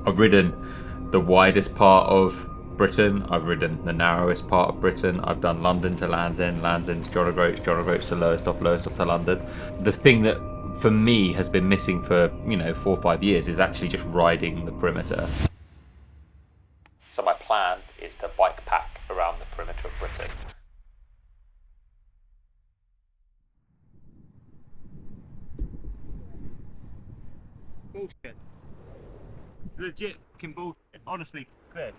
I've ridden the widest part of Britain. I've ridden the narrowest part of Britain. I've done London to Land's End, Land's End to John O'Groats, John O'Groats to Lowestoft to London. The thing that for me has been missing for 4 or 5 years is actually just riding the perimeter. So my plan is to bike pack around the perimeter of Britain. Bullshit. It's legit fucking bullshit. Honestly, Chris.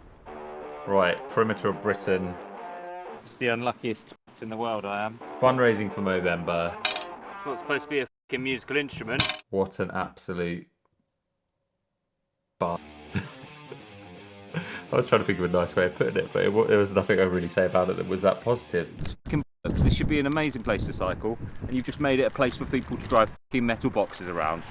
Right, perimeter of Britain. It's the unluckiest in the world, I am. Fundraising for Movember. It's not supposed to be a fucking musical instrument. What an absolute bar. I was trying to think of a nice way of putting it, but there was nothing I really say about it that was that positive. It's fucking because this should be an amazing place to cycle, and you've just made it a place for people to drive fucking metal boxes around.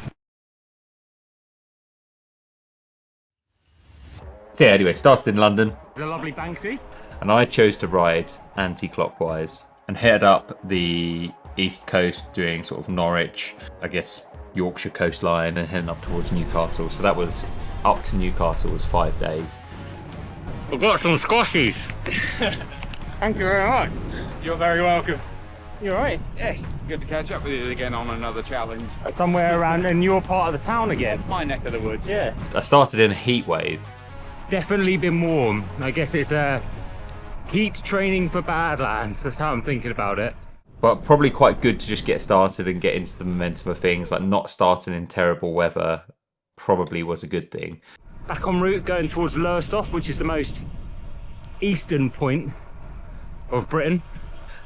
So yeah, anyway, started in London. It's a lovely Banksy. And I chose to ride anti-clockwise and head up the east coast doing sort of Norwich, I guess Yorkshire coastline, and heading up towards Newcastle. So that was up to Newcastle was 5 days. We've got some squashies. Thank you very much. You're very welcome. You alright? Yes, good to catch up with you again on another challenge. Somewhere around in your part of the town again. My neck of the woods. Yeah. I started in a heat wave. Definitely been warm. I guess it's heat training for Badlands. That's how I'm thinking about it. But probably quite good to just get started and get into the momentum of things. Like not starting in terrible weather probably was a good thing. Back en route going towards Lowestoft, which is the most eastern point of Britain.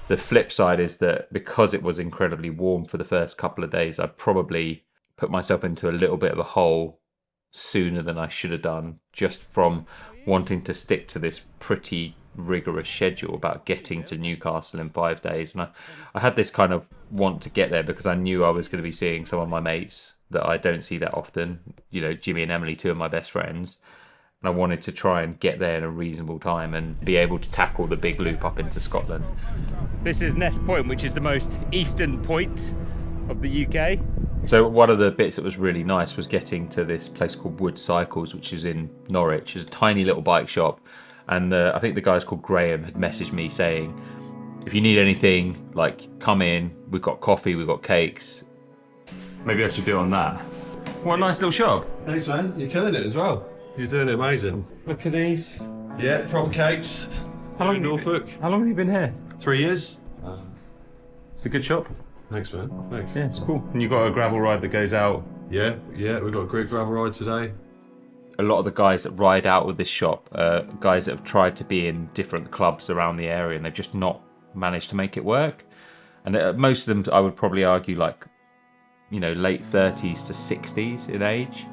The flip side is that because it was incredibly warm for the first couple of days, I probably put myself into a little bit of a hole sooner than I should have done, just from wanting to stick to this pretty rigorous schedule about getting to Newcastle in 5 days. And I had this kind of want to get there because I knew I was going to be seeing some of my mates that I don't see that often, Jimmy and Emily, two of my best friends. And I wanted to try and get there in a reasonable time and be able to tackle the big loop up into Scotland. This is Ness Point, which is the most eastern point of the UK. So one of the bits that was really nice was getting to this place called Wood Cycles, which is in Norwich. It's a tiny little bike shop. And I think the guy's called Graham had messaged me saying, if you need anything, come in. We've got coffee, we've got cakes. Maybe I should do on that. What a nice little shop. Thanks, man. You're killing it as well. You're doing it amazing. Look at these. Yeah, proper cakes. How long Norfolk? How long have you been here? 3 years. It's a good shop. Thanks, man. Thanks. Yeah, it's cool. And you've got a gravel ride that goes out. Yeah, we've got a great gravel ride today. A lot of the guys that ride out with this shop are guys that have tried to be in different clubs around the area and they've just not managed to make it work. And most of them, I would probably argue, late 30s to 60s in age.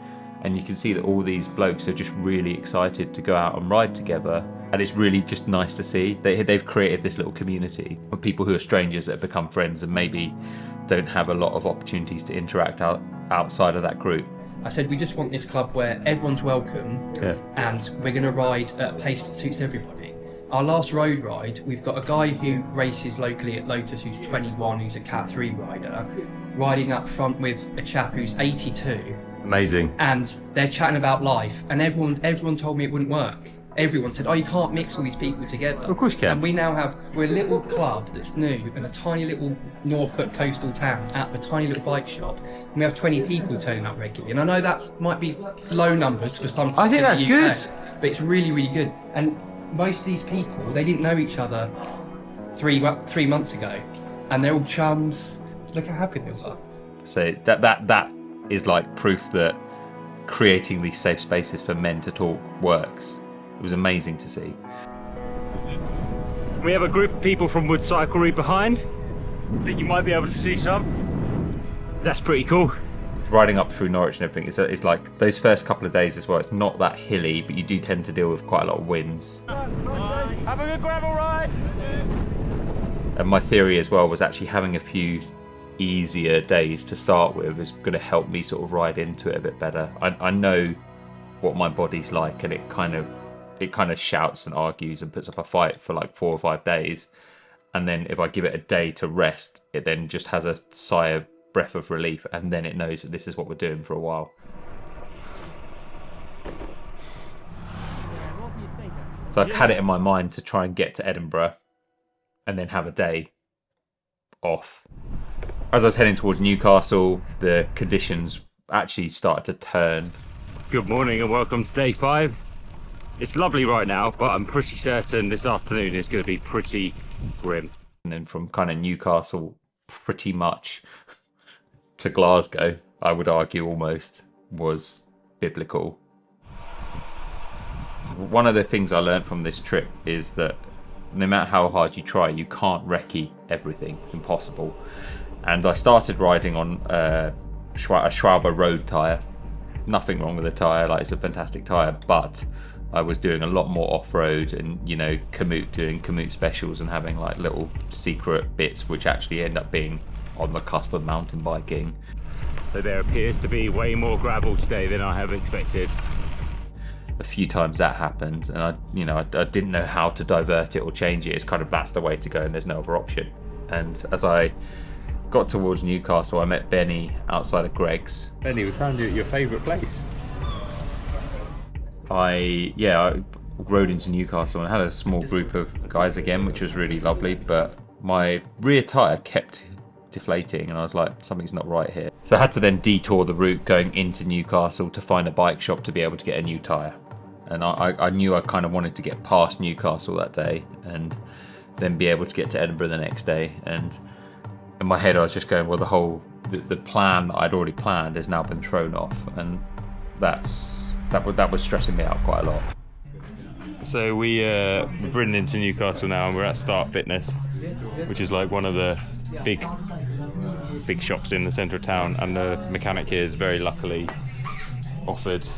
And you can see that all these blokes are just really excited to go out and ride together. And it's really just nice to see. They've created this little community of people who are strangers that have become friends and maybe don't have a lot of opportunities to interact outside of that group. I said we just want this club where everyone's welcome, and we're going to ride at a pace that suits everybody. Our last road ride, we've got a guy who races locally at Lotus who's 21, who's a Cat 3 rider, riding up front with a chap who's 82. Amazing. And they're chatting about life, and everyone told me it wouldn't work. Everyone said, oh, you can't mix all these people together. Of course you can. And we're a little club that's new in a tiny little Norfolk coastal town at a tiny little bike shop. And we have 20 people turning up regularly. And I know that might be low numbers for some. I think that's good. But it's really, really good. And most of these people, they didn't know each other three months ago. And they're all chums. Look how happy they are. So that is like proof that creating these safe spaces for men to talk works. It was amazing to see. We have a group of people from Wood Cyclery behind that you might be able to see some. That's pretty cool. Riding up through Norwich and everything, it's like those first couple of days as well, it's not that hilly, but you do tend to deal with quite a lot of winds. Have a good gravel ride! And my theory as well was actually having a few easier days to start with is going to help me sort of ride into it a bit better. I know what my body's like, and it kind of shouts and argues and puts up a fight for like 4 or 5 days, and then if I give it a day to rest, it then just has a sigh of breath of relief, and then it knows that this is what we're doing for a while. So I had it in my mind to try and get to Edinburgh and then have a day off. As I was heading towards Newcastle, the conditions actually started to turn. Good morning and welcome to day 5. It's lovely right now, but I'm pretty certain this afternoon is going to be pretty grim. And then from kind of Newcastle pretty much to Glasgow, I would argue almost, was biblical. One of the things I learned from this trip is that no matter how hard you try, you can't recce everything. It's impossible. And I started riding on a Schwalbe road tyre. Nothing wrong with the tyre, like it's a fantastic tyre, but I was doing a lot more off-road and, you know, doing commute specials and having like little secret bits which actually end up being on the cusp of mountain biking. So there appears to be way more gravel today than I have expected. A few times that happened, and I didn't know how to divert it or change it. It's kind of, that's the way to go and there's no other option. And as I got towards Newcastle, I met Benny outside of Greg's. Benny, we found you at your favourite place. I rode into Newcastle and had a small group of guys again, which was really lovely, but my rear tyre kept deflating and I was like, something's not right here. So I had to then detour the route going into Newcastle to find a bike shop to be able to get a new tyre. And I knew I kind of wanted to get past Newcastle that day and then be able to get to Edinburgh the next day. And in my head I was just going, well, the plan that I'd already planned has now been thrown off, and that was stressing me out quite a lot. So we've ridden into Newcastle now and we're at Start Fitness, which is like one of the big shops in the centre of town, and the mechanic here is very luckily offered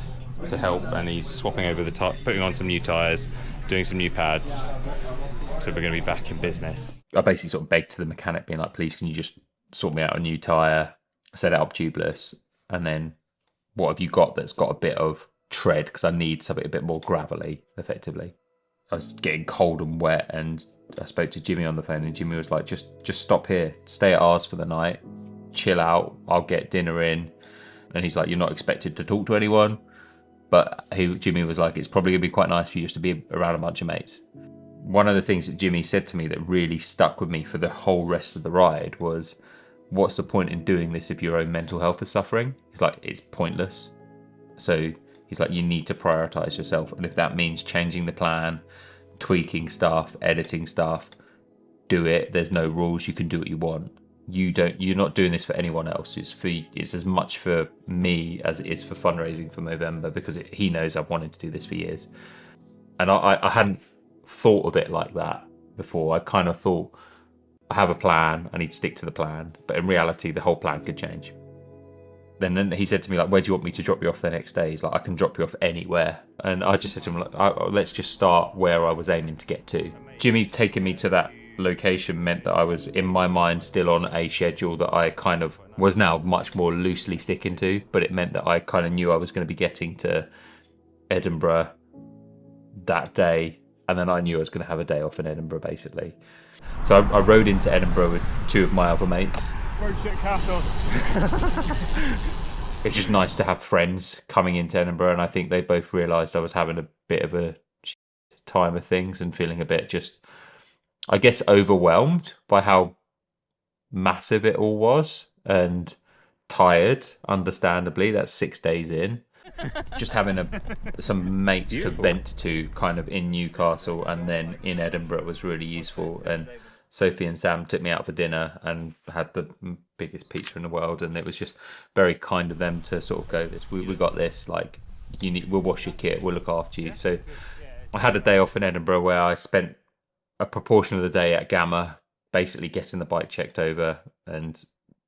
to help, and he's swapping over putting on some new tyres, doing some new pads, so we're going to be back in business. I basically sort of begged to the mechanic, being like, please can you just sort me out a new tyre, set it up tubeless, and then what have you got that's got a bit of tread, because I need something a bit more gravelly, effectively. I was getting cold and wet, and I spoke to Jimmy on the phone, and Jimmy was like, just stop here, stay at ours for the night, chill out, I'll get dinner in. And he's like, you're not expected to talk to anyone, but Jimmy was like, it's probably gonna be quite nice for you just to be around a bunch of mates. One of the things that Jimmy said to me that really stuck with me for the whole rest of the ride was, what's the point in doing this if your own mental health is suffering? He's like, it's pointless. So he's like, you need to prioritize yourself, and if that means changing the plan, tweaking stuff, editing stuff, do it. There's no rules. You can do what you want. You're not doing this for anyone else. It's as much for me as it is for fundraising for Movember, because he knows I've wanted to do this for years. And I hadn't thought of it like that before. I kind of thought, I have a plan, I need to stick to the plan, but in reality the whole plan could change. Then he said to me, like, where do you want me to drop you off the next day? He's like, I can drop you off anywhere. And I just said to him, like, let's just start where I was aiming to get to. Jimmy taking me to that location meant that I was, in my mind, still on a schedule that I kind of was now much more loosely sticking to, but it meant that I kind of knew I was going to be getting to Edinburgh that day, and then I knew I was going to have a day off in Edinburgh, basically. So I rode into Edinburgh with 2 of my other mates. It's just nice to have friends coming into Edinburgh, and I think they both realised I was having a bit of a time of things and feeling a bit just, I guess, overwhelmed by how massive it all was, and tired, understandably. That's 6 days in. Just having some mates to vent to kind of in Newcastle and then in Edinburgh was really useful. And Sophie and Sam took me out for dinner and had the biggest pizza in the world, and it was just very kind of them to sort of go, we got this, like, we'll wash your kit, we'll look after you. So I had a day off in Edinburgh where I spent a proportion of the day at Gamma, basically getting the bike checked over and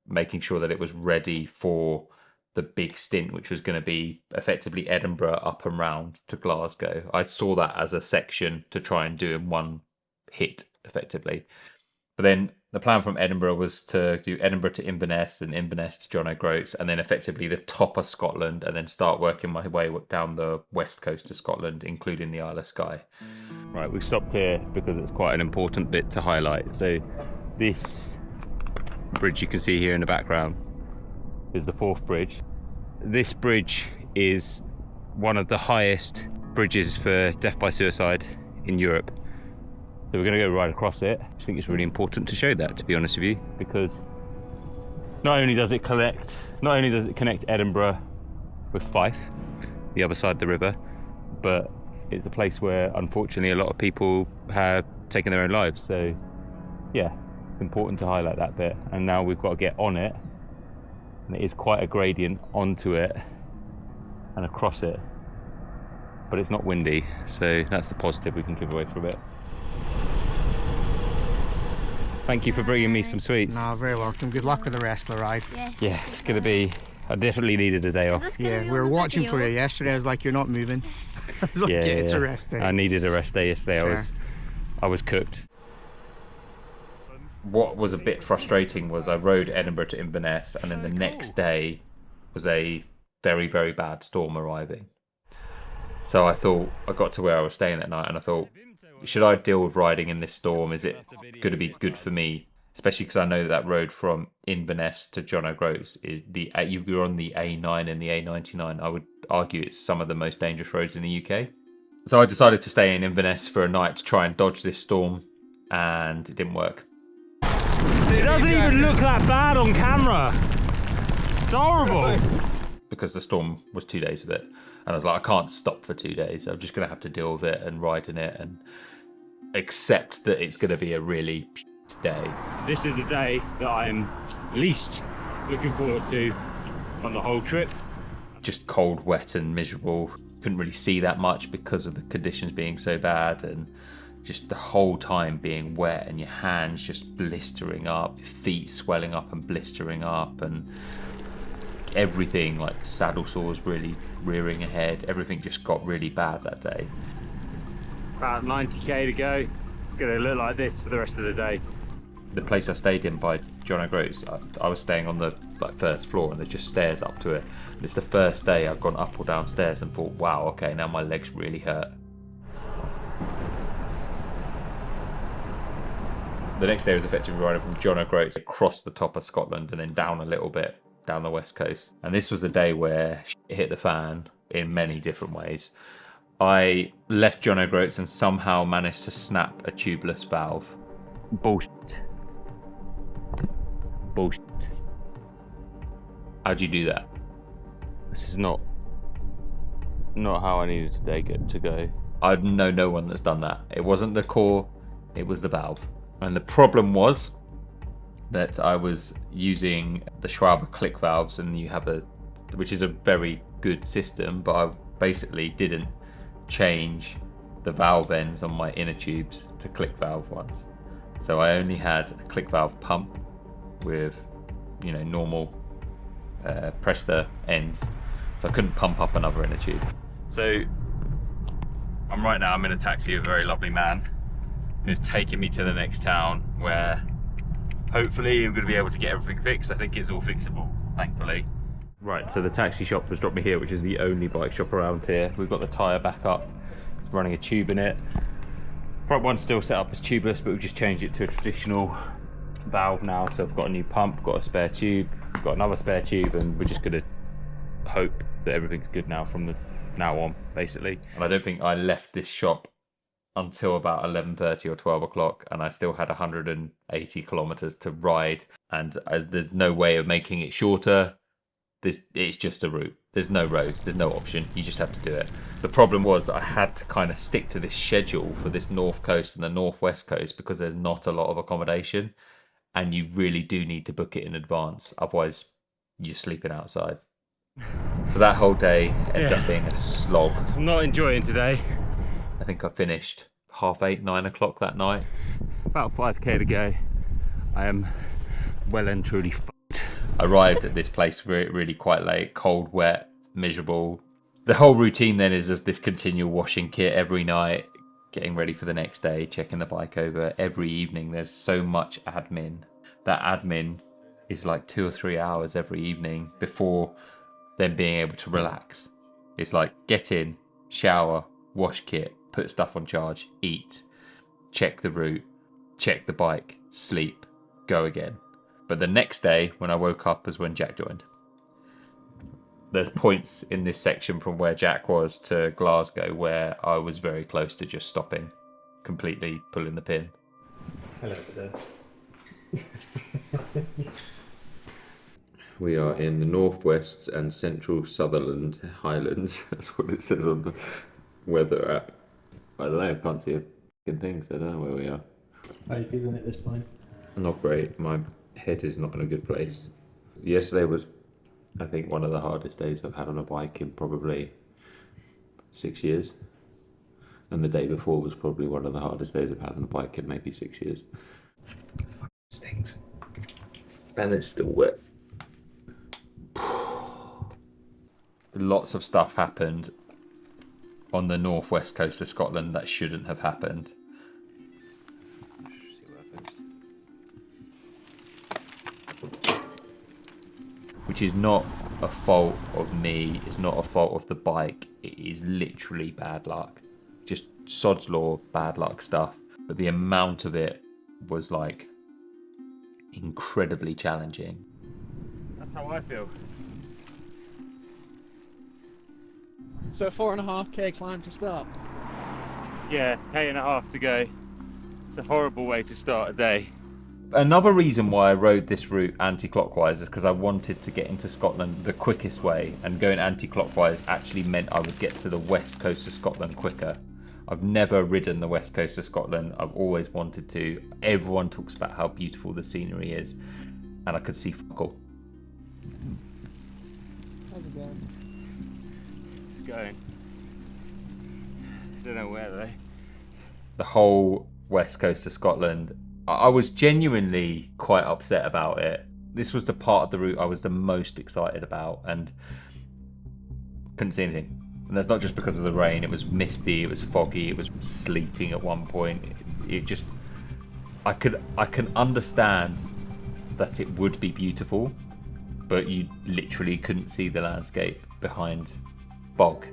making sure that it was ready for the big stint, which was going to be effectively Edinburgh up and round to Glasgow. I saw that as a section to try and do in one hit, effectively. But then the plan from Edinburgh was to do Edinburgh to Inverness and Inverness to John O'Groats, and then effectively the top of Scotland, and then start working my way down the west coast of Scotland, including the Isle of Skye. Right, we've stopped here because it's quite an important bit to highlight. So this bridge you can see here in the background is the Forth Bridge. This bridge is one of the highest bridges for death by suicide in Europe. So we're going to go right across it. I think it's really important to show that, to be honest with you, because not only does it connect Edinburgh with Fife, the other side of the river, but it's a place where unfortunately a lot of people have taken their own lives. So yeah, it's important to highlight that bit. And now we've got to get on it, and it is quite a gradient onto it and across it, but it's not windy, so that's the positive we can give away from it. Thank you for bringing me some sweets. No, very welcome. Good luck with the rest of the ride. Yes. Yeah, it's gonna be, I definitely needed a day off. Yeah, we were watching for you yesterday. I was like, you're not moving. I was like, it's a rest day. I needed a rest day yesterday. Fair. I was cooked. What was a bit frustrating was I rode Edinburgh to Inverness, and then the next day was a very, very bad storm arriving. So I thought, I got to where I was staying that night, and I thought, should I deal with riding in this storm? Is it going to be good for me? Especially because I know that road from Inverness to John O'Groats is you're on the A9 and the A99. I would argue it's some of the most dangerous roads in the UK. So I decided to stay in Inverness for a night to try and dodge this storm, and it didn't work. It doesn't even look that bad on camera. It's horrible. Because the storm was 2 days of it. And I was like, I can't stop for 2 days. I'm just going to have to deal with it and ride in it and accept that it's going to be a really day. This is the day that I'm least looking forward to on the whole trip. Just cold, wet and miserable. Couldn't really see that much because of the conditions being so bad, and just the whole time being wet and your hands just blistering up, your feet swelling up and blistering up, and everything, like saddle sores really rearing ahead. Everything just got really bad that day. About 90k to go. It's going to look like this for the rest of the day. The place I stayed in by John O'Groats, I was staying on the first floor, and there's just stairs up to it. And it's the first day I've gone up or down stairs and thought, wow, okay, now my legs really hurt. The next day was effectively riding from John O'Groats across the top of Scotland and then down a little bit down the west coast. And this was a day where it hit the fan in many different ways. I left John O'Groats and somehow managed to snap a tubeless valve. Bullshit. Bullshit. How'd you do that? This is not how I needed today to go. I know no one that's done that. It wasn't the core, it was the valve. And the problem was that I was using the Schwalbe click valves, and you have which is a very good system, but I basically didn't change the valve ends on my inner tubes to click valve ones. So I only had a click valve pump with, normal Presta ends. So I couldn't pump up another inner tube. So I'm in a taxi with a very lovely man who's taking me to the next town where hopefully I'm going to be able to get everything fixed. I think it's all fixable, thankfully. Right, so the taxi shop has dropped me here, which is the only bike shop around here. We've got the tyre back up, running a tube in it. Front one's still set up as tubeless, but we've just changed it to a traditional valve now. So I've got a new pump, got a spare tube, got another spare tube, and we're just going to hope that everything's good now from now on, basically. And I don't think I left this shop until about 11:30 or 12 o'clock, and I still had 180 kilometers to ride, and as there's no way of making it shorter, it's just a route. There's no roads, there's no option, you just have to do it. The problem was I had to kind of stick to this schedule for this north coast and the northwest coast because there's not a lot of accommodation, and you really do need to book it in advance, otherwise you're sleeping outside. So that whole day ended up being a slog. I'm not enjoying today. I think I finished 8:30, 9 o'clock that night. About 5k to go. I am well and truly fucked. I arrived at this place really quite late, cold, wet, miserable. The whole routine then is of this continual washing kit every night, getting ready for the next day, checking the bike over. Every evening there's so much admin. That admin is like 2 or 3 hours every evening before then being able to relax. It's like get in, shower, wash kit, put stuff on charge, eat, check the route, check the bike, sleep, go again. But the next day when I woke up was when Jack joined. There's points in this section from where Jack was to Glasgow where I was very close to just stopping completely pulling the pin. Hello, sir. We are in the northwest and central Sutherland Highlands. That's what it says on the weather app. I don't know, I can't see a fucking thing, so I don't know where we are. How are you feeling at this point? Not great. My head is not in a good place. Yesterday was, I think, one of the hardest days I've had on a bike in probably 6 years. And the day before was probably one of the hardest days I've had on a bike in maybe 6 years. Stings. And it's still wet. Lots of stuff happened on the northwest coast of Scotland that shouldn't have happened. Which is not a fault of me, it's not a fault of the bike, it is literally bad luck. Just sod's law, bad luck stuff. But the amount of it was like incredibly challenging. That's how I feel. So 4.5k climb to start. Yeah, K and a half to go. It's a horrible way to start a day. Another reason why I rode this route anti-clockwise is because I wanted to get into Scotland the quickest way, and going anti-clockwise actually meant I would get to the west coast of Scotland quicker. I've never ridden the west coast of Scotland. I've always wanted to. Everyone talks about how beautiful the scenery is, and I could see fuck all. How's it going? It's going. Don't know where though. The whole west coast of Scotland, I was genuinely quite upset about it. This was the part of the route I was the most excited about, and couldn't see anything. And that's not just because of the rain. It was misty, it was foggy, it was sleeting at one point. It just, I can understand that it would be beautiful, but you literally couldn't see the landscape behind bog.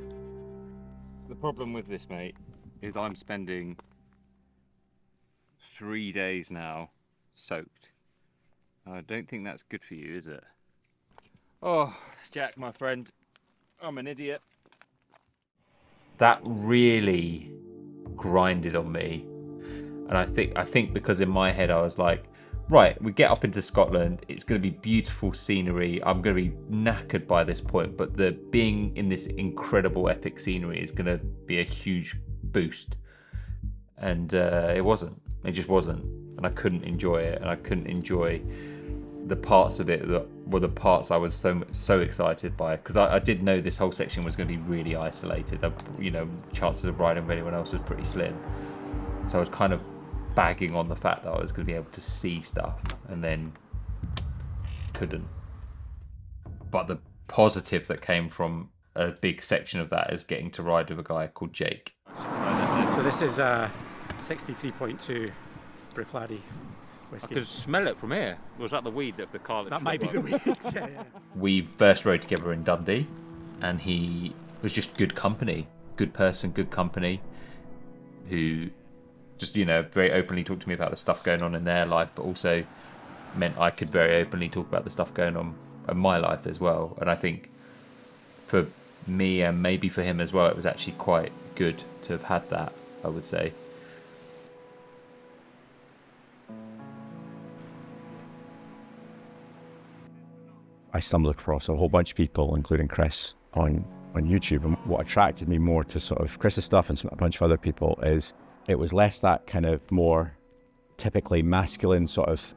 The problem with this, mate, is I'm spending 3 days now soaked. I don't think that's good for you, is it? Oh, Jack, my friend, I'm an idiot. That really grinded on me, and I think because in my head I was like, right, we get up into Scotland, it's going to be beautiful scenery, I'm going to be knackered by this point, but the being in this incredible epic scenery is going to be a huge boost, and it wasn't. It just wasn't, and I couldn't enjoy it, and I couldn't enjoy the parts of it that were the parts I was so excited by, because I did know this whole section was going to be really isolated. You know, chances of riding with anyone else was pretty slim, so I was kind of bagging on the fact that I was going to be able to see stuff, and then couldn't. But the positive that came from a big section of that is getting to ride with a guy called Jake. So this is 63.2 Bruichladdich I whiskey. could smell it from here. Was that the weed of the car? That might be the weed. Yeah. We first rode together in Dundee, and he was just good company, good person, good company, who just, you know, very openly talked to me about the stuff going on in their life, but also meant I could very openly talk about the stuff going on in my life as well. And I think for me, and maybe for him as well, it was actually quite good to have had that, I would say. I stumbled across a whole bunch of people, including Chris, on YouTube, and what attracted me more to sort of Chris's stuff and a bunch of other people is it was less that kind of more typically masculine sort of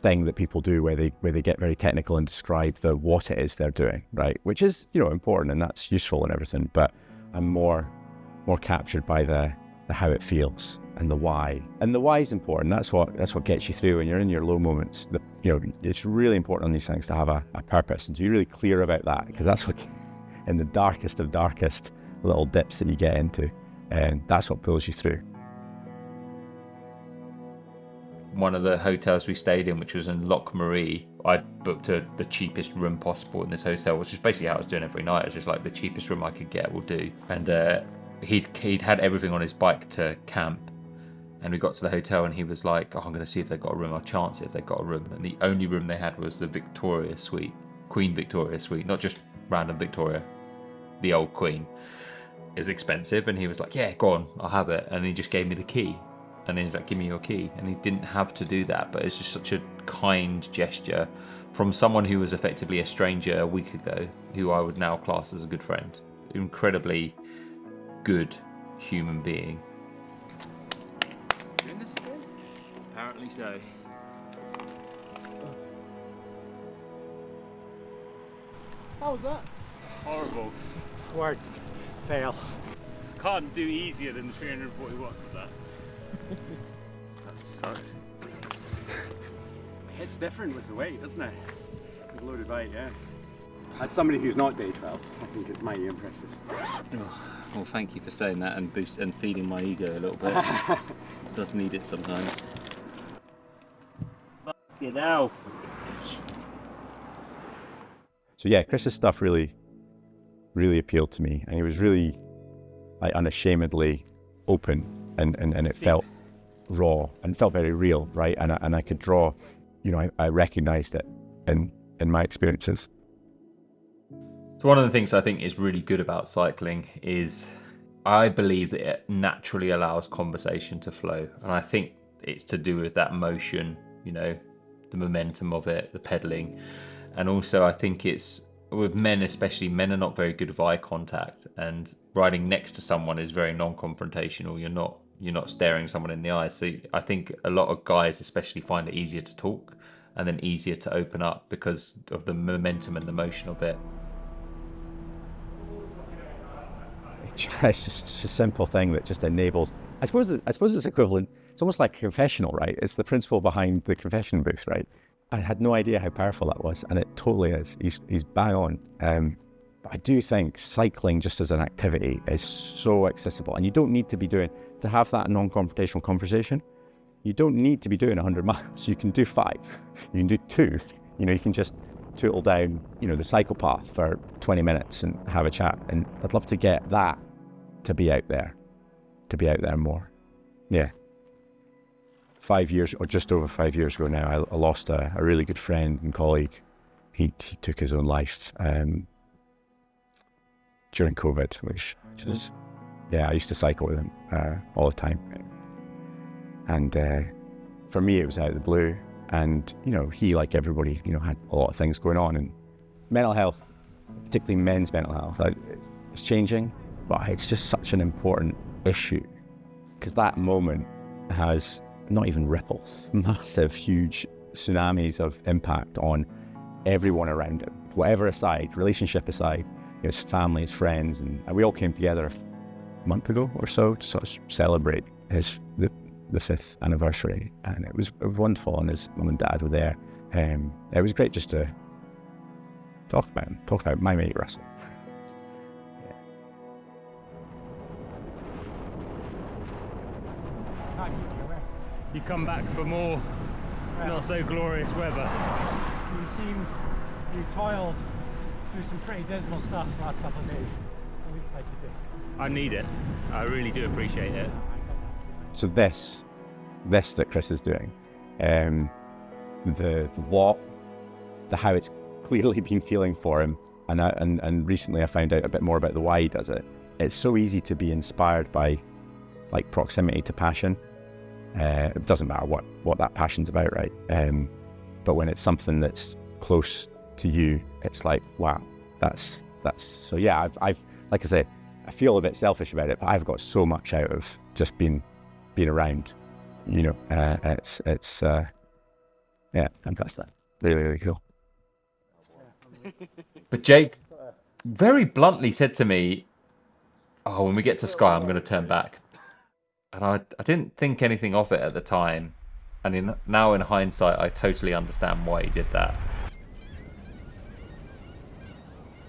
thing that people do where they get very technical and describe what it is they're doing, right? Which is, you know, important and that's useful and everything, but I'm more captured by the how it feels and the why. And the why is important. That's what gets you through when you're in your low moments. It's really important on these things to have a purpose and to be really clear about that, because that's what in the darkest of darkest little dips that you get into, and that's what pulls you through. One of the hotels we stayed in, which was in Lochmarie, I booked the cheapest room possible in this hotel, which is basically how I was doing every night. It's just like the cheapest room I could get will do. And he'd had everything on his bike to camp, and we got to the hotel and he was like, oh, I'm going to see if they've got a room, I'll chance it if they've got a room. And the only room they had was the Victoria suite, Queen Victoria suite, not just random Victoria, the old Queen. is expensive, and he was like, yeah, go on, I'll have it. And he just gave me the key. And he's like, give me your key. And he didn't have to do that, but it's just such a kind gesture from someone who was effectively a stranger a week ago, who I would now class as a good friend. Incredibly good human being. Doing this again? Apparently so. How was that? Horrible. Words. Fail. Can't do easier than 340 watts of that. That sucked. It's different with the weight, isn't it? With loaded weight, yeah. As somebody who's not day 12, I think it's mighty impressive. Oh, well, thank you for saying that and feeding my ego a little bit. It does need it sometimes. Fucking hell. So yeah, Chris's stuff really appealed to me, and he was really like unashamedly open, and it felt raw and felt very real, right? And I could draw, you know, I recognized it in my experiences. So one of the things I think is really good about cycling is I believe that it naturally allows conversation to flow. And I think it's to do with that motion, you know, the momentum of it, the pedaling. And also I think it's, with men especially, men are not very good with eye contact, and riding next to someone is very non-confrontational. You're not staring someone in the eyes. So I think a lot of guys especially find it easier to talk and then easier to open up because of the momentum and the motion of it. It's just a simple thing that just enables. I suppose it's equivalent. It's almost like a confessional, right? It's the principle behind the confession booth, right? I had no idea how powerful that was, and it totally is. He's bang on. But I do think cycling just as an activity is so accessible, and you don't need to have that non-confrontational conversation. You don't need to be doing 100 miles. You can do 5. You can do 2. You know, you can just tootle down, you know, the cycle path for 20 minutes and have a chat. And I'd love to get that to be out there more. Yeah. 5 years, or just over 5 years ago now, I lost a really good friend and colleague. He took his own life during COVID, which is, yeah, I used to cycle with him all the time. And for me, it was out of the blue. And, you know, he, like everybody, you know, had a lot of things going on. And mental health, particularly men's mental health, it's changing, but it's just such an important issue, because that moment has not even ripples, massive, huge tsunamis of impact on everyone around him, whatever aside, relationship aside, you know, his family, his friends, and we all came together a month ago or so to sort of celebrate the 5th anniversary, and it was wonderful, and his mum and dad were there. It was great just to talk about my mate Russell. You come back for more not so glorious weather. You toiled through some pretty dismal stuff the last couple of days. It's the least I could do. I need it. I really do appreciate it. So this that Chris is doing, the walk, how it's clearly been feeling for him, and recently I found out a bit more about why he does it. It's so easy to be inspired by, like, proximity to passion. It doesn't matter what that passion's about, right? But when it's something that's close to you, it's like, wow, that's so. Yeah, I've like I say, I feel a bit selfish about it, but I've got so much out of just being around. You know, it's yeah, fantastic. Really cool. But Jake very bluntly said to me, "Oh, when we get to Skye, I'm going to turn back." And I didn't think anything of it at the time, and now in hindsight, I totally understand why he did that.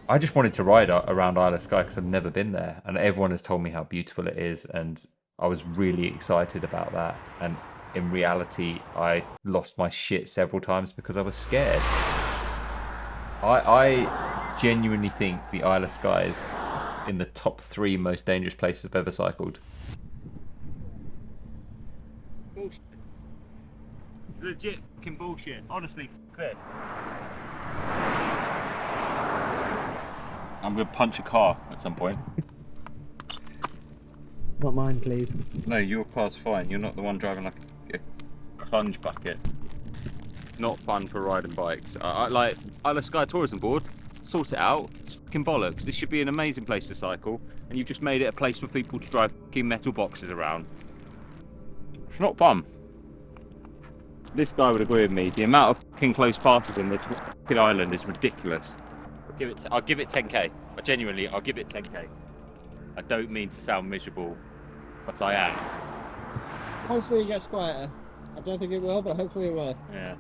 I just wanted to ride around Isle of Skye because I've never been there, and everyone has told me how beautiful it is, and I was really excited about that. And in reality, I lost my shit several times because I was scared. I genuinely think the Isle of Skye is in the top 3 most dangerous places I've ever cycled. Bullshit. It's legit fucking bullshit. Honestly, Chris. I'm gonna punch a car at some point. Not mine, please. No, your car's fine. You're not the one driving like a plunge bucket. Not fun for riding bikes. Like Isle of Skye Tourism Board, sort it out. It's fucking bollocks. This should be an amazing place to cycle, and you've just made it a place for people to drive fucking metal boxes around. It's not fun. This guy would agree with me. The amount of fucking close passes in this fucking island is ridiculous. I'll give it 10k. I'll give it 10k. I don't mean to sound miserable, but I am. Hopefully it gets quieter. I don't think it will, but hopefully it will. Yeah.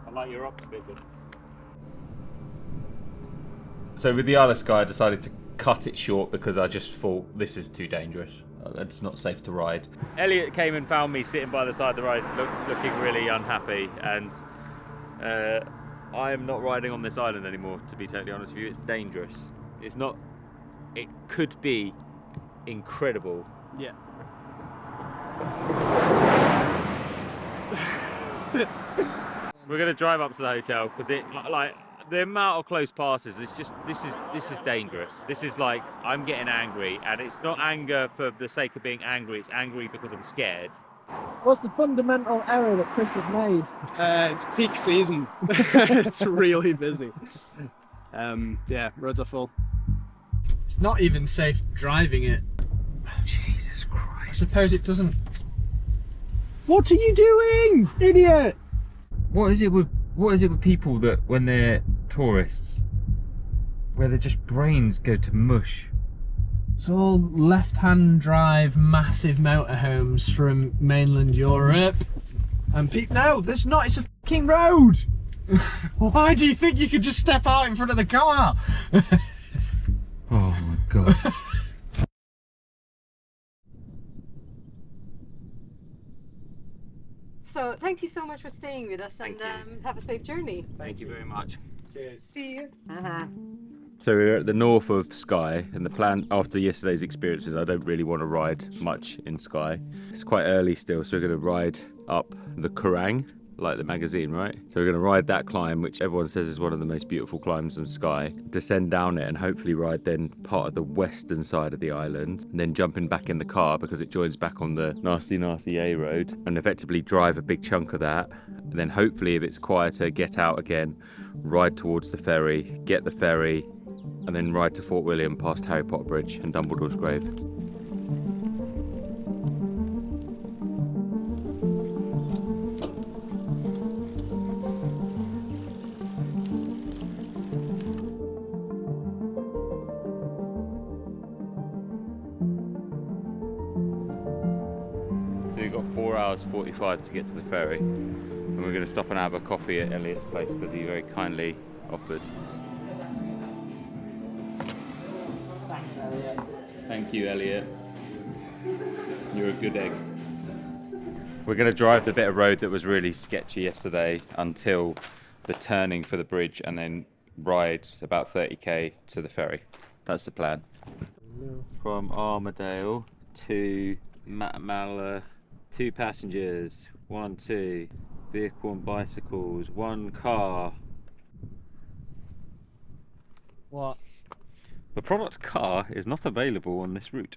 I like your optimism. So with the Isle of Skye, I decided to cut it short because I just thought this is too dangerous. It's not safe to ride. Elliot came and found me sitting by the side of the road looking really unhappy, and I am not riding on this island anymore, to be totally honest with you. It's dangerous. It's not... It could be incredible. Yeah. We're going to drive up to the hotel because it, like, the amount of close passes, it's just, this is dangerous. This is like, I'm getting angry, and it's not anger for the sake of being angry, it's angry because I'm scared. What's the fundamental error that Chris has made? It's peak season. It's really busy. Yeah, roads are full. It's not even safe driving it. Jesus Christ. I suppose it doesn't... What are you doing, idiot? What is it with people that when they're tourists, where their just brains go to mush? It's all left-hand drive, massive motorhomes from mainland Europe. And no, there's not, it's a fucking road! Why do you think you could just step out in front of the car? Oh my god. So thank you so much for staying with us, and have a safe journey. Thank you very much. Cheers. See you. So we're at the north of Skye, and the plan after yesterday's experiences, I don't really want to ride much in Skye. It's quite early still, so we're going to ride up the Kerrang, like the magazine, right? So we're going to ride that climb, which everyone says is one of the most beautiful climbs in Skye, descend down it and hopefully ride then part of the western side of the island, and then jumping back in the car because it joins back on the nasty A road, and effectively drive a big chunk of that, and then hopefully if it's quieter, get out again, ride towards the ferry, get the ferry, and then ride to Fort William past Harry Potter Bridge and Dumbledore's grave. So we've got 4 hours 45 to get to the ferry, and we're going to stop and have a coffee at Elliot's place because he very kindly offered. Thank you, Elliot. You're a good egg. We're going to drive the bit of road that was really sketchy yesterday until the turning for the bridge, and then ride about 30k to the ferry. That's the plan. From Armadale to Matamala, 2 passengers, 1, 2, vehicle and bicycles, 1 car. What? The product car is not available on this route.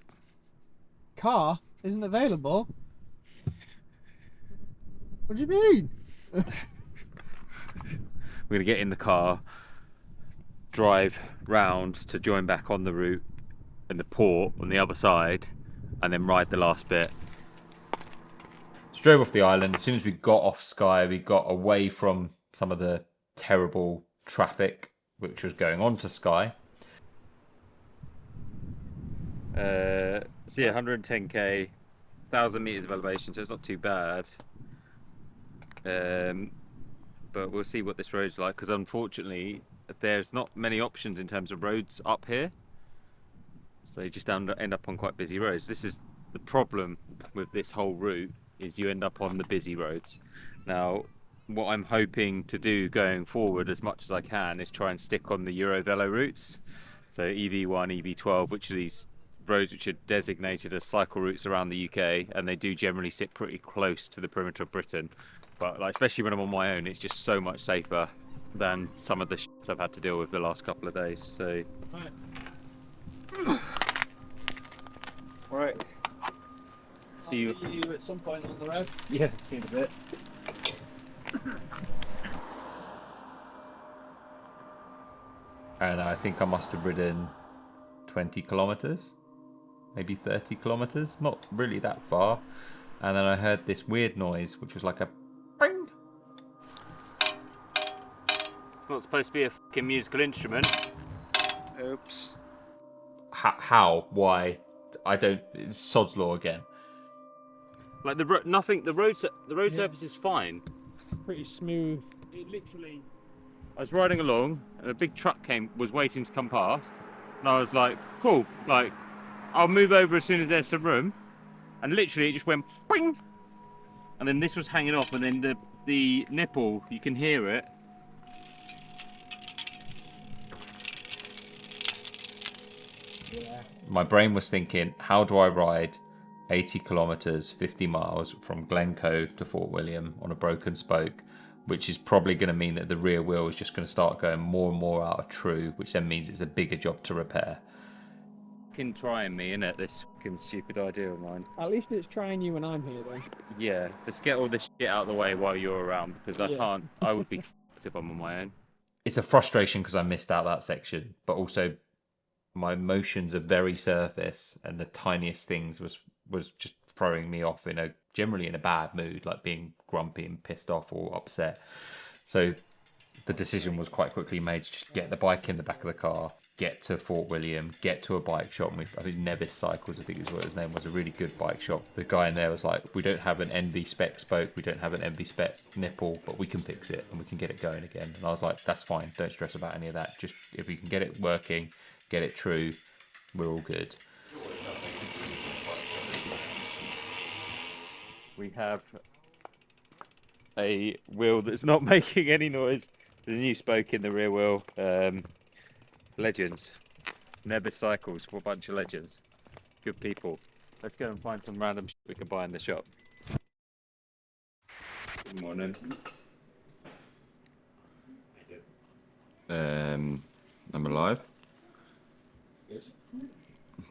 Car isn't available? What do you mean? We're going to get in the car, drive round to join back on the route in the port on the other side, and then ride the last bit. So drove off the island. As soon as we got off Skye, we got away from some of the terrible traffic which was going on to Skye. So yeah, 110k, 1,000 meters of elevation, so it's not too bad. But we'll see what this road's like, because unfortunately there's not many options in terms of roads up here, so you just end up on quite busy roads. This is the problem with this whole route, is you end up on the busy roads. Now what I'm hoping to do going forward as much as I can is try and stick on the Eurovelo routes, so EV1, EV12, which are these roads which are designated as cycle routes around the UK, and they do generally sit pretty close to the perimeter of Britain. But like, especially when I'm on my own, it's just so much safer than some of the shit I've had to deal with the last couple of days. So, right, See you at some point on the road. Yeah, see you in a bit. And I think I must have ridden 20 kilometers, maybe 30 kilometers, not really that far. And then I heard this weird noise, which was like a bing. It's not supposed to be a fucking musical instrument. Oops. How? Why? I don't. It's sod's law again. Like the road surface is fine. Pretty smooth. It literally. I was riding along and a big truck was waiting to come past, and I was like, cool, like I'll move over as soon as there's some room, and literally it just went bing, and then this was hanging off, and then the nipple, you can hear it. My brain was thinking, how do I ride 80 kilometers, 50 miles from Glencoe to Fort William on a broken spoke, which is probably going to mean that the rear wheel is just going to start going more and more out of true, which then means it's a bigger job to repair. Fucking trying me, innit? This fucking stupid idea of mine. At least it's trying you when I'm here, though. Yeah, let's get all this shit out of the way while you're around, because I can't. I would be fucked if I'm on my own. It's a frustration because I missed out that section, but also my emotions are very surface, and the tiniest things was just throwing me off generally in a bad mood, like being grumpy and pissed off or upset. So the decision was quite quickly made to just get the bike in the back of the car, get to Fort William, get to a bike shop. I think Nevis Cycles, I think is what his name was, a really good bike shop. The guy in there was like, we don't have an Enve spec spoke, we don't have an Enve spec nipple, but we can fix it and we can get it going again. And I was like, that's fine, don't stress about any of that. Just if we can get it working, get it true, we're all good. We have a wheel that's not making any noise. There's a new spoke in the rear wheel. Legends. Nevis Cycles, what a bunch of legends. Good people. Let's go and find some random shit we can buy in the shop. Good morning. I'm alive.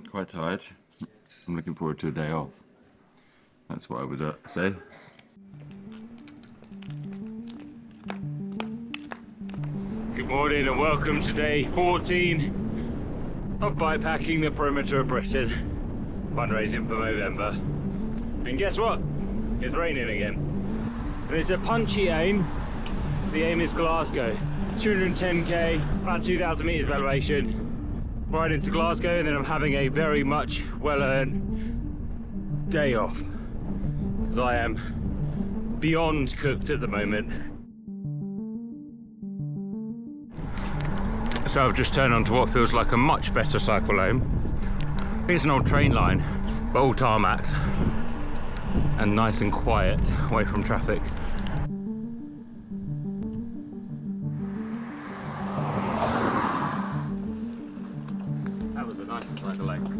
Quite tired. I'm looking forward to a day off. That's what I would say. Good morning and welcome to day 14 of bikepacking the perimeter of Britain, fundraising for November. And guess what? It's raining again. And it's a punchy aim. The aim is Glasgow. 210k, about 2,000 meters of elevation. Right into Glasgow, and then I'm having a very much well-earned day off. Because I am beyond cooked at the moment. So I've just turned onto what feels like a much better cycle lane. It's an old train line, but all tarmacked and nice and quiet, away from traffic. That was a nice cycle lane.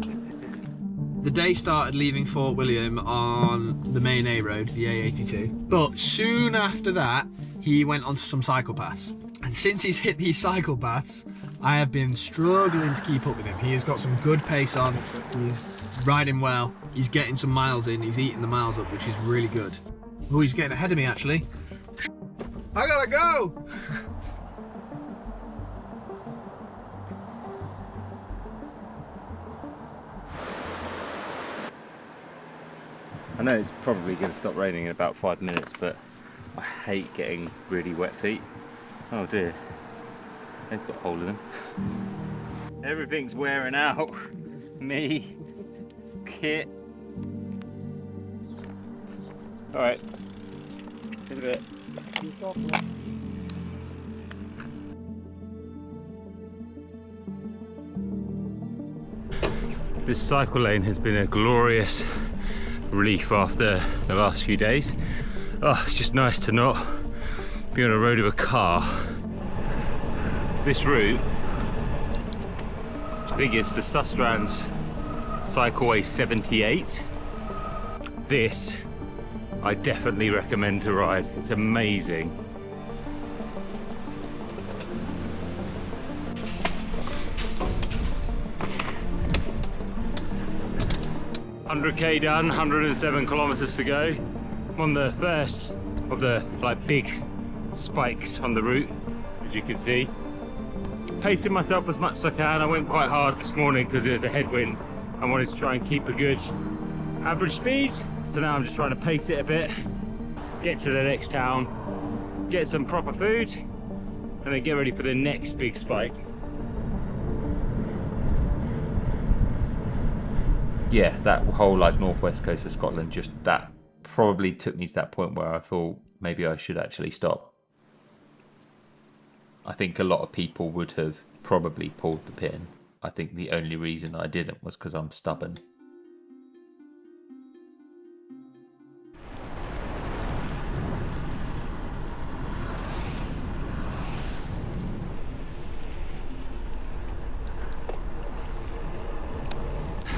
The day started leaving Fort William on the main A road, the A82. But soon after that, he went onto some cycle paths. And since he's hit these cycle paths, I have been struggling to keep up with him. He has got some good pace on, he's riding well, he's getting some miles in, he's eating the miles up, which is really good. Oh, he's getting ahead of me actually. I gotta go! I know it's probably going to stop raining in about 5 minutes, but I hate getting really wet feet. Oh dear, they've got a hole in them. Everything's wearing out. Me, kit. Alright, in a bit. This cycle lane has been a glorious relief after the last few days. Oh, it's just nice to not be on a road with a car. This route, I think it's the Sustrans Cycleway 78. This, I definitely recommend to ride. It's amazing. 100k done, 107 kilometers to go. I'm on the first of the like big spikes on the route, as you can see. Pacing myself as much as I can. I went quite hard this morning because there's a headwind. I wanted to try and keep a good average speed. So now I'm just trying to pace it a bit, get to the next town, get some proper food, and then get ready for the next big spike. Yeah, that whole like northwest coast of Scotland, just that probably took me to that point where I thought maybe I should actually stop. I think a lot of people would have probably pulled the pin. I think the only reason I didn't was because I'm stubborn.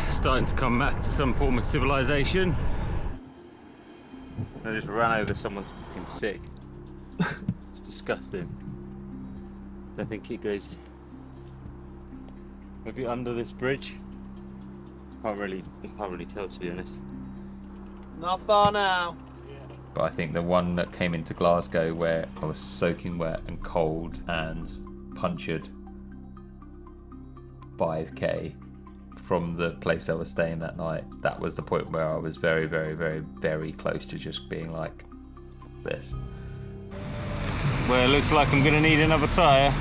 Starting to come back to some form of civilization. I just ran over someone's fucking sick. It's disgusting. I think it goes maybe under this bridge. Can't really tell, to be honest. Not far now. But I think the one that came into Glasgow where I was soaking wet and cold and punctured 5k from the place I was staying that night, that was the point where I was very, very, very, very close to just being like this. Well, it looks like I'm gonna need another tyre.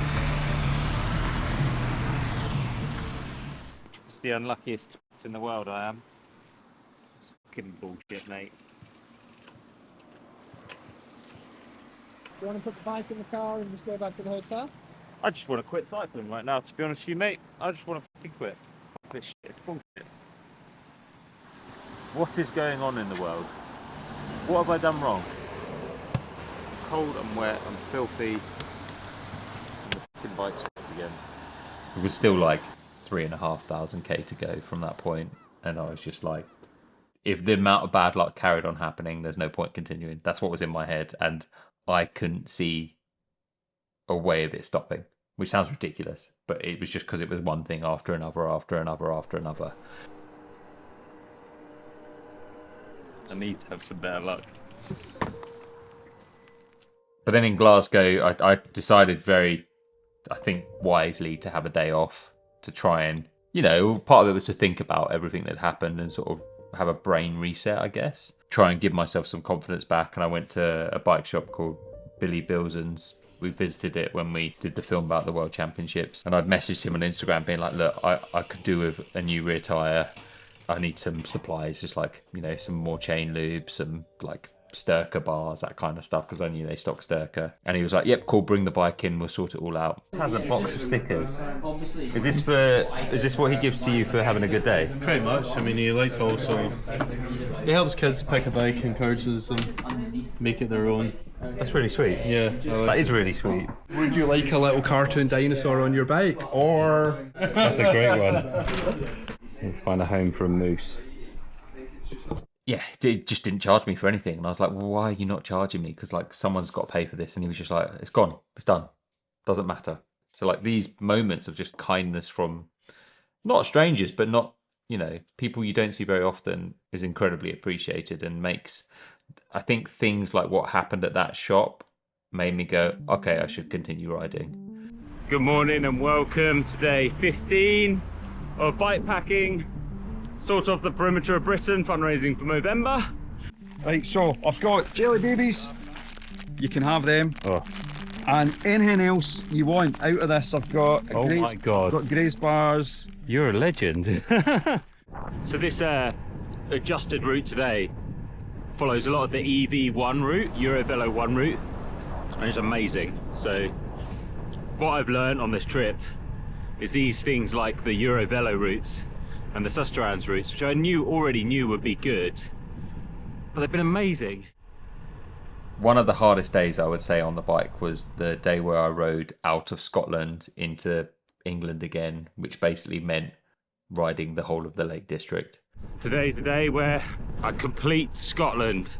It's the unluckiest in the world I am. It's fucking bullshit, mate. Do you want to put the bike in the car and just go back to the hotel? I just want to quit cycling right now, to be honest with you, mate. I just want to fucking quit. Fuck this shit, it's bullshit. What is going on in the world? What have I done wrong? Cold, I'm wet, I'm filthy, and the fucking bike's fucked again. It was still like 3,500k to go from that point, and I was just like, if the amount of bad luck carried on happening, there's no point continuing. That's what was in my head, and I couldn't see a way of it stopping, which sounds ridiculous, but it was just because it was one thing after another, after another, after another. I need to have some better luck. But then in Glasgow, I decided very, I think, wisely to have a day off to try and, you know, part of it was to think about everything that happened and sort of have a brain reset, I guess. Try and give myself some confidence back. And I went to a bike shop called Billy Bilson's. We visited it when we did the film about the World Championships. And I'd messaged him on Instagram being like, look, I could do with a new rear tyre. I need some supplies, just like, you know, some more chain lube, some like Styrkr bars, that kind of stuff, because I knew they stock Styrkr. And he was like, yep, cool, bring the bike in, we'll sort it all out. It has a box of stickers. Is this what he gives to you for having a good day? Pretty much. I mean, he likes also, he helps kids pick a bike, encourages them, make it their own. That's really sweet. Yeah. That is really sweet. Would you like a little cartoon dinosaur on your bike, or? That's a great one. We'll find a home for a moose. Yeah, it just didn't charge me for anything. And I was like, well, why are you not charging me? Because like someone's got to pay for this. And he was just like, it's gone, it's done, doesn't matter. So like these moments of just kindness from not strangers, but not, you know, people you don't see very often is incredibly appreciated and makes, I think things like what happened at that shop made me go, okay, I should continue riding. Good morning and welcome to day 15 of bikepacking, sort of the perimeter of Britain, fundraising for Movember. Right, so I've got jelly babies, you can have them, and anything else you want out of this. I've got my god, got graze bars. You're a legend. So this adjusted route today follows a lot of the EV1 route, Eurovelo 1 route, and it's amazing. So what I've learned on this trip is these things like the Eurovelo routes and the Susterans routes, which I already knew would be good, but they've been amazing. One of the hardest days I would say on the bike was the day where I rode out of Scotland into England again, which basically meant riding the whole of the Lake District. Today's the day where I complete Scotland.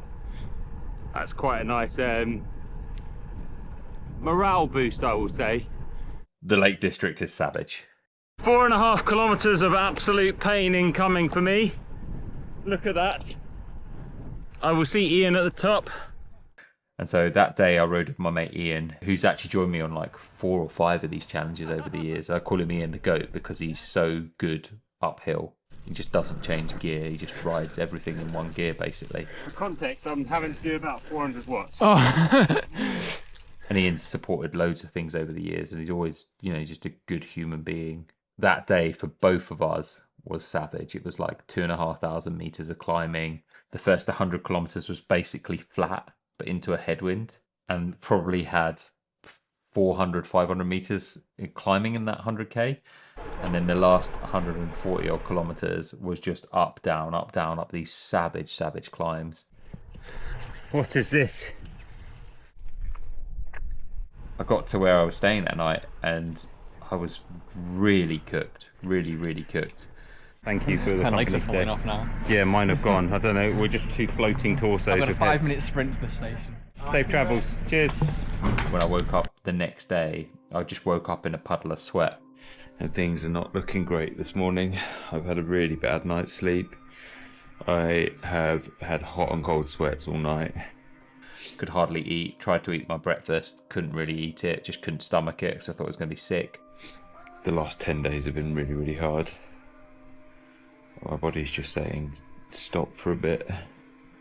That's quite a nice morale boost, I will say. The Lake District is savage. 4.5 kilometers of absolute pain incoming for me. Look at that. I will see Ian at the top. And so that day I rode with my mate Ian, who's actually joined me on like 4 or 5 of these challenges over the years. I call him Ian the GOAT because he's so good uphill. He just doesn't change gear. He just rides everything in one gear, basically. For context, I'm having to do about 400 watts. Oh. And Ian's supported loads of things over the years, and he's always, you know, just a good human being. That day for both of us was savage. It was like 2,500 meters of climbing. The first 100 kilometers was basically flat, but into a headwind, and probably had 400, 500 meters in climbing in that 100k. And then the last 140 odd kilometers was just up, down, up these savage climbs. What is this? I got to where I was staying that night and I was really cooked, really cooked. Thank you for the My legs are company falling today. off now. Yeah, mine have gone. I don't know. We're just two floating torsos. I've got a with heads. 5-minute sprint to the station. Safe travels. Cheers. When I woke up the next day, I just woke up in a puddle of sweat. And things are not looking great this morning. I've had a really bad night's sleep. I have had hot and cold sweats all night. Could hardly eat. Tried to eat my breakfast. Couldn't really eat it. Just couldn't stomach it because I thought I was going to be sick. The last 10 days have been really hard. My body's just saying stop for a bit.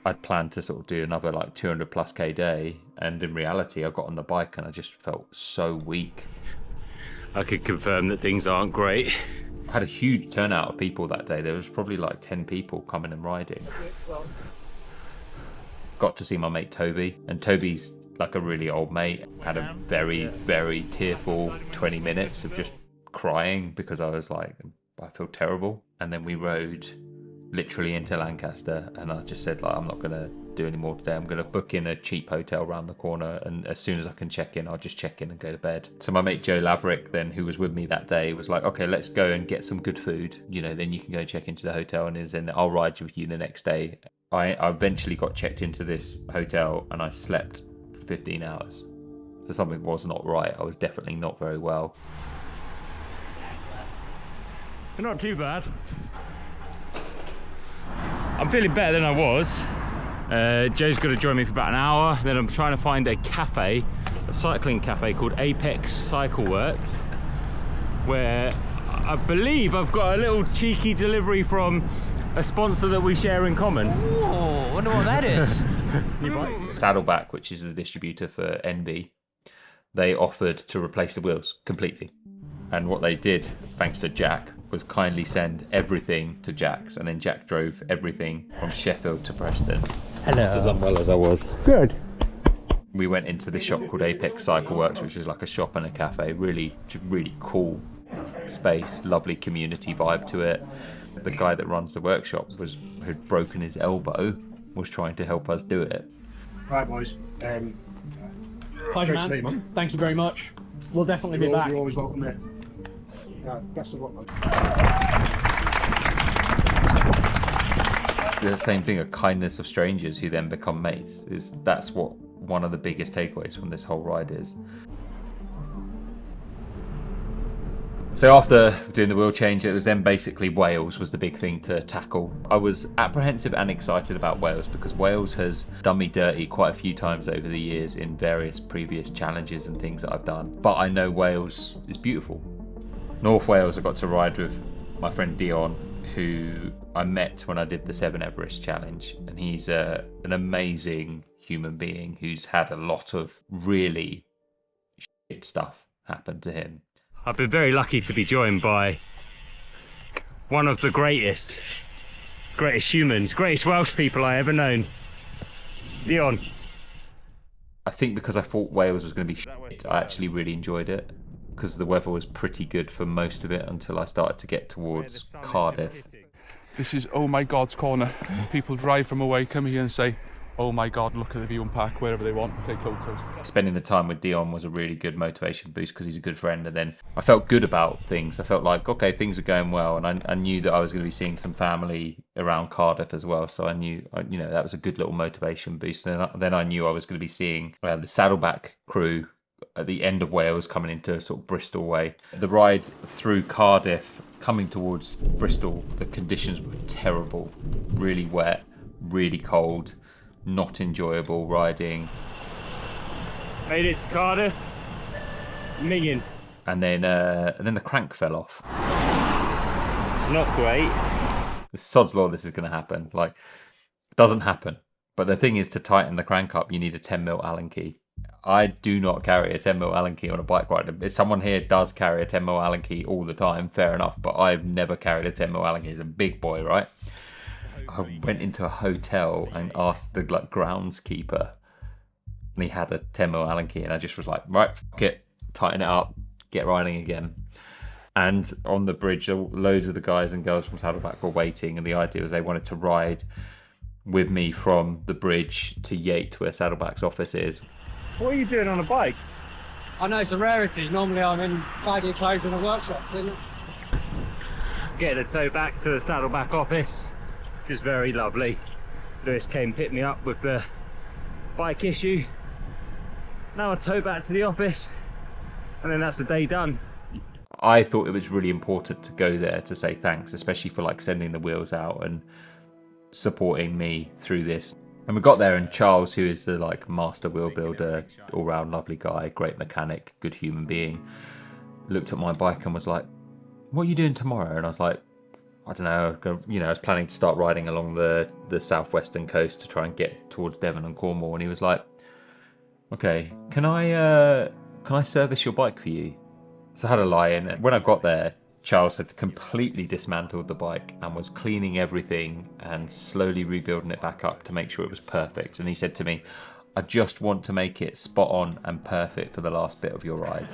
I'd planned to sort of do another like 200 plus K day, and in reality I got on the bike and I just felt so weak. I could confirm that things aren't great. I had a huge turnout of people that day. There was probably like 10 people coming and riding. Got to see my mate Toby, and Toby's like a really old mate. Had a very tearful 20 minutes of just crying because I was like, I feel terrible. And then we rode literally into Lancaster, and I just said, like, I'm not gonna do any more today. I'm gonna book in a cheap hotel around the corner, and as soon as I can check in, I'll just check in and go to bed. So my mate Joe Laverick then, who was with me that day, was like, okay, let's go and get some good food, you know, then you can go check into the hotel, and I'll ride with you the next day. I eventually got checked into this hotel and I slept for 15 hours. So something was not right. I was definitely not very well. Not too bad. I'm feeling better than I was. Joe's going to join me for about an hour. Then I'm trying to find a cafe, a cycling cafe called Apex Cycle Works, where I believe I've got a little cheeky delivery from a sponsor that we share in common. Oh, I wonder what that is. Saddleback, which is the distributor for Enve, they offered to replace the wheels completely. And what they did, thanks to Jack, was kindly send everything to Jack's, and then Jack drove everything from Sheffield to Preston. Hello. As unwell as I was. Good. We went into this shop called Apex Cycle Works, which is like a shop and a cafe. Really cool space, lovely community vibe to it. The guy that runs the workshop who'd broken his elbow, was trying to help us do it. Right, boys. Pleasure, Great to meet you, man. Thank you very much. We'll definitely be back. You're always welcome there. Best of luck, man. The same thing, a kindness of strangers who then become mates. That's what one of the biggest takeaways from this whole ride is. So after doing the wheel change, it was then basically Wales was the big thing to tackle. I was apprehensive and excited about Wales because Wales has done me dirty quite a few times over the years in various previous challenges and things that I've done. But I know Wales is beautiful. North Wales, I got to ride with my friend Dion, who I met when I did the 7 Everest challenge. And he's an amazing human being who's had a lot of really shit stuff happen to him. I've been very lucky to be joined by one of the greatest humans, greatest Welsh people I ever known. Dion. I think because I thought Wales was going to be shit, I actually really enjoyed it. Because the weather was pretty good for most of it until I started to get towards Cardiff. This is oh my God's corner. People drive from away, come here and say, oh my God, look at the view and park wherever they want and take photos. Spending the time with Dion was a really good motivation boost because he's a good friend, and then I felt good about things. I felt like, okay, things are going well, and I knew that I was going to be seeing some family around Cardiff as well, so I knew, you know, that was a good little motivation boost. And then I knew I was going to be seeing the Saddleback crew at the end of Wales coming into sort of Bristol way. The ride through Cardiff Coming towards Bristol, the conditions were terrible. Really wet, really cold, not enjoyable riding. Made it to Cardiff. It's minging. And then the crank fell off. Not great. The sod's law this is going to happen. Like, it doesn't happen. But the thing is, to tighten the crank up, you need a 10mm Allen key. I do not carry a 10mm Allen key on a bike ride. If someone here does carry a 10mm Allen key all the time, fair enough. But I've never carried a 10mm Allen key. He's a big boy, right? I went into a hotel and asked the groundskeeper, and he had a 10mm Allen key, and I just was like, right, fuck it, tighten it up, get riding again. And on the bridge, loads of the guys and girls from Saddleback were waiting, and the idea was they wanted to ride with me from the bridge to Yate, where Saddleback's office is. What are you doing on a bike? I know it's a rarity. Normally I'm in baggy clothes in a workshop. Getting a tow back to the Saddleback office, which is very lovely. Lewis came pick me up with the bike issue. Now I tow back to the office, and then that's the day done. I thought it was really important to go there to say thanks, especially for like sending the wheels out and supporting me through this. And we got there, and Charles, who is the like master wheel builder, all-round lovely guy, great mechanic, good human being, looked at my bike and was like, "What are you doing tomorrow?" And I was like, "I don't know. You know, I was planning to start riding along the southwestern coast to try and get towards Devon and Cornwall." And he was like, "Okay, can I service your bike for you?" So I had a lie in. And when I got there, Charles had completely dismantled the bike and was cleaning everything and slowly rebuilding it back up to make sure it was perfect. And he said to me, "I just want to make it spot on and perfect for the last bit of your ride."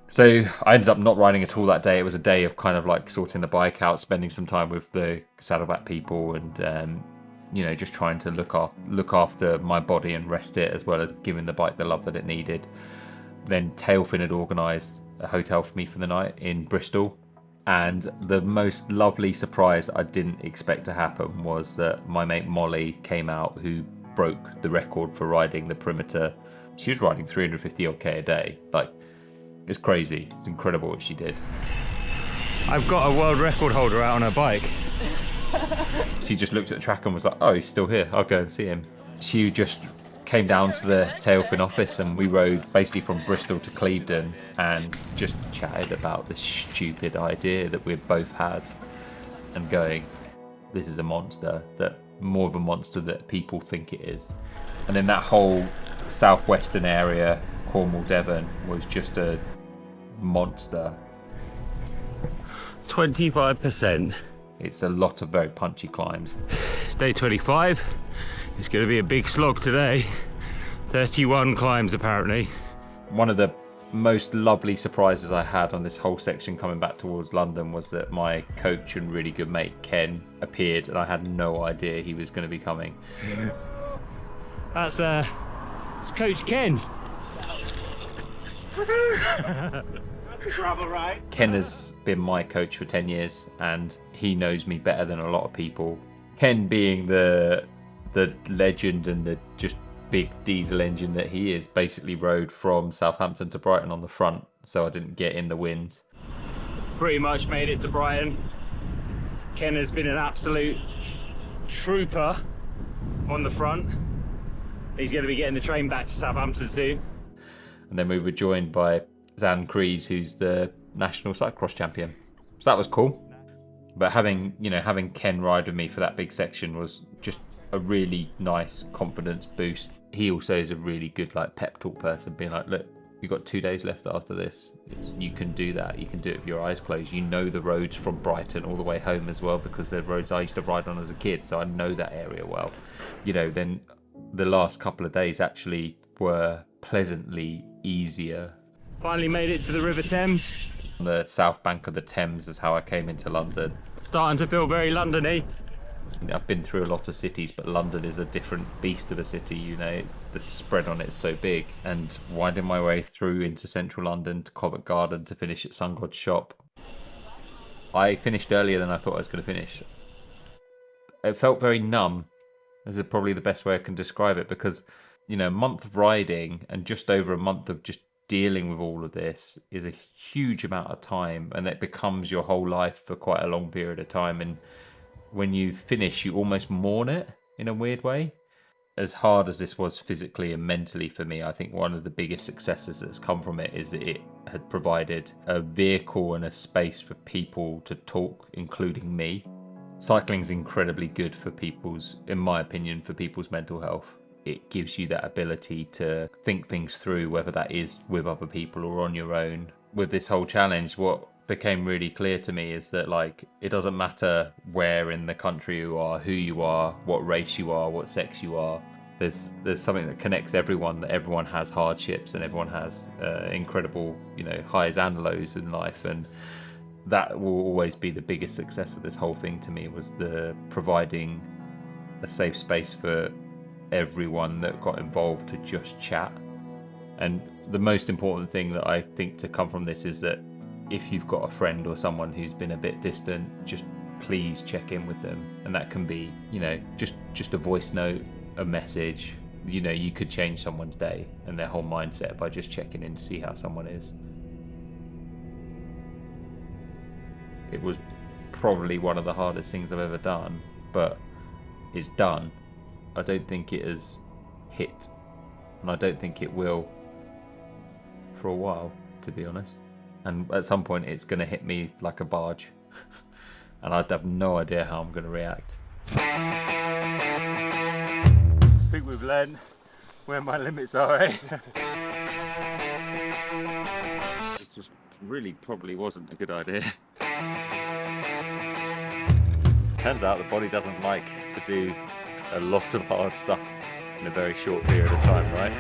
So I ended up not riding at all that day. It was a day of kind of like sorting the bike out, spending some time with the Saddleback people, and you know, just trying to look after my body and rest it, as well as giving the bike the love that it needed. Then Tailfin had organised a hotel for me for the night in Bristol, and the most lovely surprise I didn't expect to happen was that my mate Molly came out, who broke the record for riding the perimeter. She was riding 350 odd K a day. Like, it's crazy. It's incredible what she did. I've got a world record holder out on her bike. She just looked at the track and was like, "Oh, he's still here. I'll go and see him." She just came down to the Tailfin office, and we rode basically from Bristol to Clevedon and just chatted about this stupid idea that we'd both had, and going, this is a monster, that more of a monster that people think it is. And then that whole southwestern area, Cornwall, Devon, was just a monster. 25%. It's a lot of very punchy climbs. It's day 25. It's going to be a big slog today. 31 climbs apparently. One of the most lovely surprises I had on this whole section coming back towards London was that my coach and really good mate Ken appeared, and I had no idea he was going to be coming. It's Coach Ken. That's a gravel ride. Ken has been my coach for 10 years, and he knows me better than a lot of people. Ken being the legend and the just big diesel engine that he is, basically rode from Southampton to Brighton on the front, so I didn't get in the wind. Pretty much made it to Brighton. Ken has been an absolute trooper on the front. He's going to be getting the train back to Southampton soon. And then we were joined by Zan Kreese, who's the national cyclocross champion. So that was cool. But having Ken ride with me for that big section was just a really nice confidence boost. He also is a really good like pep talk person, being like, look, you've got 2 days left after this. You can do that. You can do it with your eyes closed. You know the roads from Brighton all the way home as well, because they're roads I used to ride on as a kid, so I know that area well. You know, then the last couple of days actually were pleasantly easier. Finally made it to the River Thames. On the south bank of the Thames is how I came into London. Starting to feel very London-y. I've been through a lot of cities, but London is a different beast of a city, you know. It's the spread on it's so big. And winding my way through into central London to Covent Garden to finish at SunGod's shop. I finished earlier than I thought I was going to finish. It felt very numb. This is probably the best way I can describe it, because, you know, a month of riding and just over a month of just dealing with all of this is a huge amount of time, and it becomes your whole life for quite a long period of time. And when you finish, you almost mourn it in a weird way. As hard as this was physically and mentally for me, I think one of the biggest successes that's come from it is that it had provided a vehicle and a space for people to talk, including me. Cycling's incredibly good for people's, in my opinion, for people's mental health. It gives you that ability to think things through, whether that is with other people or on your own. With this whole challenge, what became really clear to me is that, like, it doesn't matter where in the country you are, who you are, what race you are, what sex you are. There's something that connects everyone, that everyone has hardships and everyone has incredible, you know, highs and lows in life. And that will always be the biggest success of this whole thing to me, was the providing a safe space for everyone that got involved to just chat. And the most important thing that I think to come from this is that if you've got a friend or someone who's been a bit distant, just please check in with them. And that can be, you know, just a voice note, a message. You know, you could change someone's day and their whole mindset by just checking in to see how someone is. It was probably one of the hardest things I've ever done, but it's done. I don't think it has hit, and I don't think it will for a while, to be honest. And at some point it's going to hit me like a barge, and I'd have no idea how I'm going to react. I think we've learned where my limits are, eh? This just really probably wasn't a good idea. Turns out the body doesn't like to do a lot of hard stuff in a very short period of time, right?